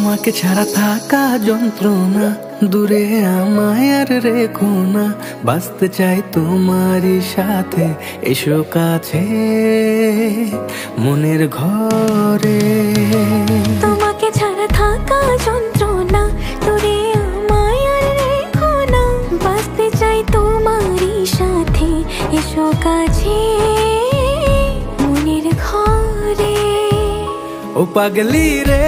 তোমাকে ছাড়া থাকা যন্ত্রণা, দূরে আমায় আর রেখো না। বাঁচতে চাই তোমারই সাথে, এসো কাছে মনের ঘরে। তোমাকে ছাড়া থাকা যন্ত্রণা, দূরে আমায় আর রেখো না। বাঁচতে চাই তোমারই সাথে, এসো কাছে মনের ঘরে। ও পাগলি রে